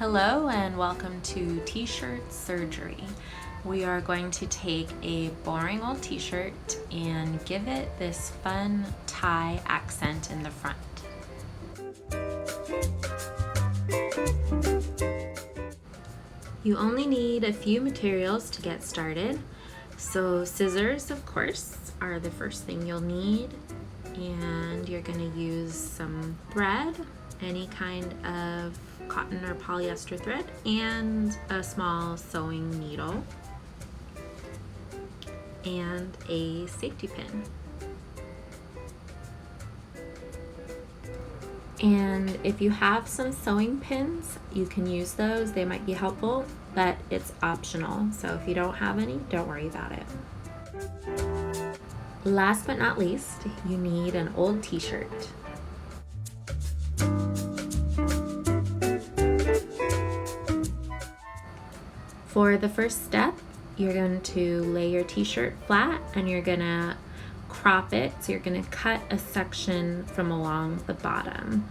Hello and welcome to T-shirt surgery. We are going to take a boring old t-shirt and give it this fun tie accent in the front. You only need a few materials to get started. So scissors, of course, are the first thing you'll need, and you're going to use some thread, any kind of cotton or polyester thread, and a small sewing needle and a safety pin. And if you have some sewing pins, you can use those. They might be helpful, but it's optional. So if you don't have any, don't worry about it. Last but not least, you need an old t-shirt. For the first step, you're going to lay your t-shirt flat and you're going to crop it. So you're going to cut a section from along the bottom.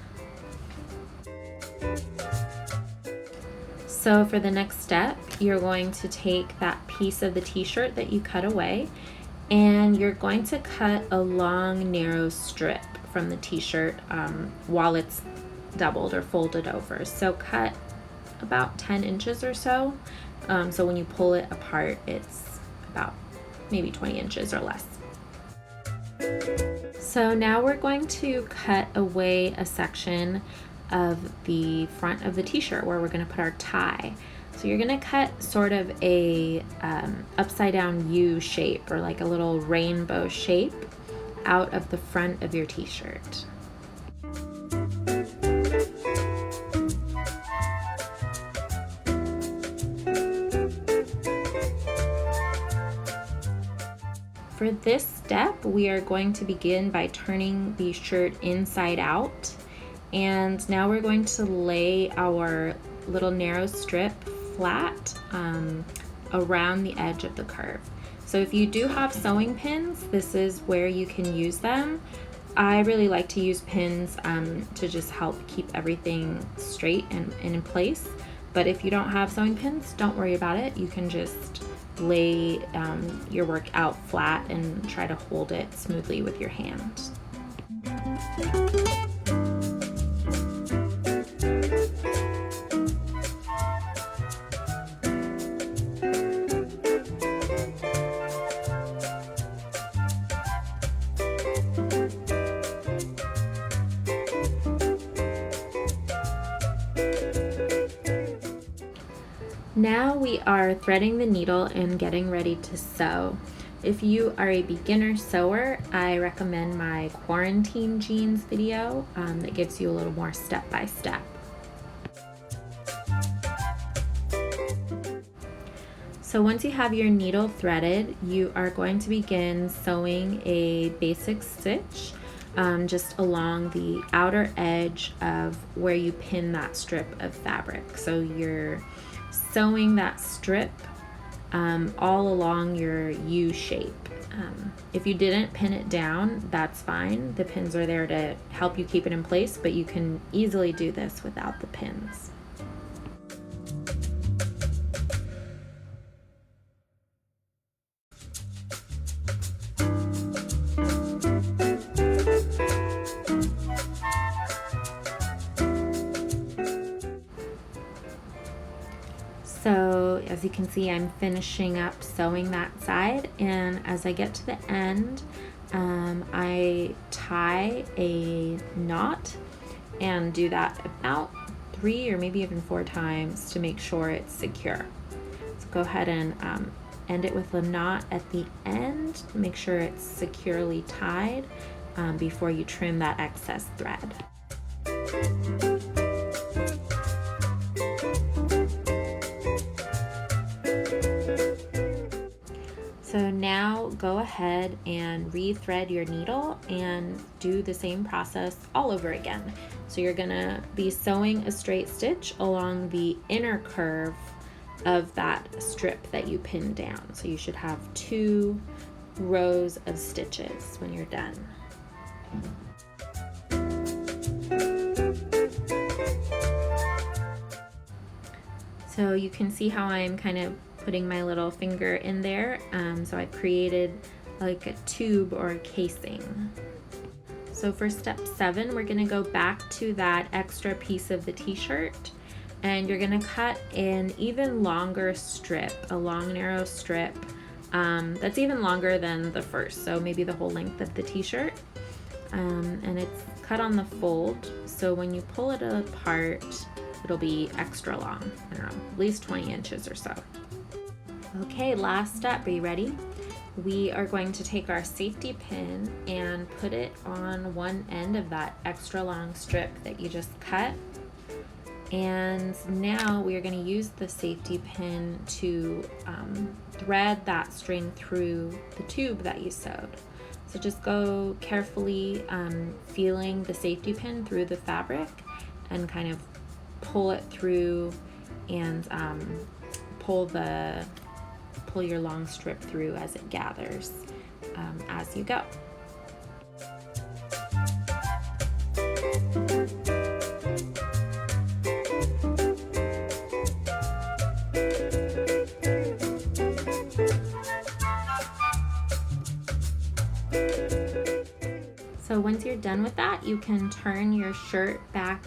So for the next step, you're going to take that piece of the t-shirt that you cut away and you're going to cut a long, narrow strip from the t-shirt while it's doubled or folded over. So cut about 10 inches or so. So when you pull it apart, it's about maybe 20 inches or less. So now we're going to cut away a section of the front of the t-shirt where we're going to put our tie. So you're going to cut sort of a upside down U shape, or like a little rainbow shape, out of the front of your t-shirt. For this step, we are going to begin by turning the shirt inside out. And now we're going to lay our little narrow strip flat around the edge of the curve. So if you do have sewing pins, this is where you can use them. I really like to use pins to just help keep everything straight and in place. But if you don't have sewing pins, don't worry about it. You can just lay your work out flat and try to hold it smoothly with your hand. Now we are threading the needle and getting ready to sew. If you are a beginner sewer, I recommend my quarantine jeans video that gives you a little more step by step. So once you have your needle threaded, you are going to begin sewing a basic stitch just along the outer edge of where you pin that strip of fabric. So you're sewing that strip all along your U shape. If you didn't pin it down, that's fine. The pins are there to help you keep it in place, but you can easily do this without the pins. So as you can see, I'm finishing up sewing that side, and as I get to the end, I tie a knot and do that about 3 or maybe even 4 times to make sure it's secure. So go ahead and end it with a knot at the end. Make sure it's securely tied before you trim that excess thread. So now go ahead and re-thread your needle and do the same process all over again. So you're gonna be sewing a straight stitch along the inner curve of that strip that you pinned down. So you should have 2 rows of stitches when you're done. So you can see how I'm kind of putting my little finger in there. So I've created like a tube or a casing. So for step 7, we're gonna go back to that extra piece of the t-shirt, and you're gonna cut an even longer strip, a long narrow strip that's even longer than the first, so maybe the whole length of the t-shirt. And it's cut on the fold, so when you pull it apart, it'll be extra long, I don't know, at least 20 inches or so. Okay, last step, are you ready? We are going to take our safety pin and put it on one end of that extra long strip that you just cut. And now we are going to use the safety pin to thread that string through the tube that you sewed. So just go carefully feeling the safety pin through the fabric and kind of pull it through and pull your long strip through as it gathers as you go. So once you're done with that, you can turn your shirt back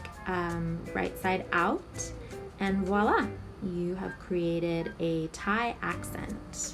right side out, and voila, you have created a tie accent.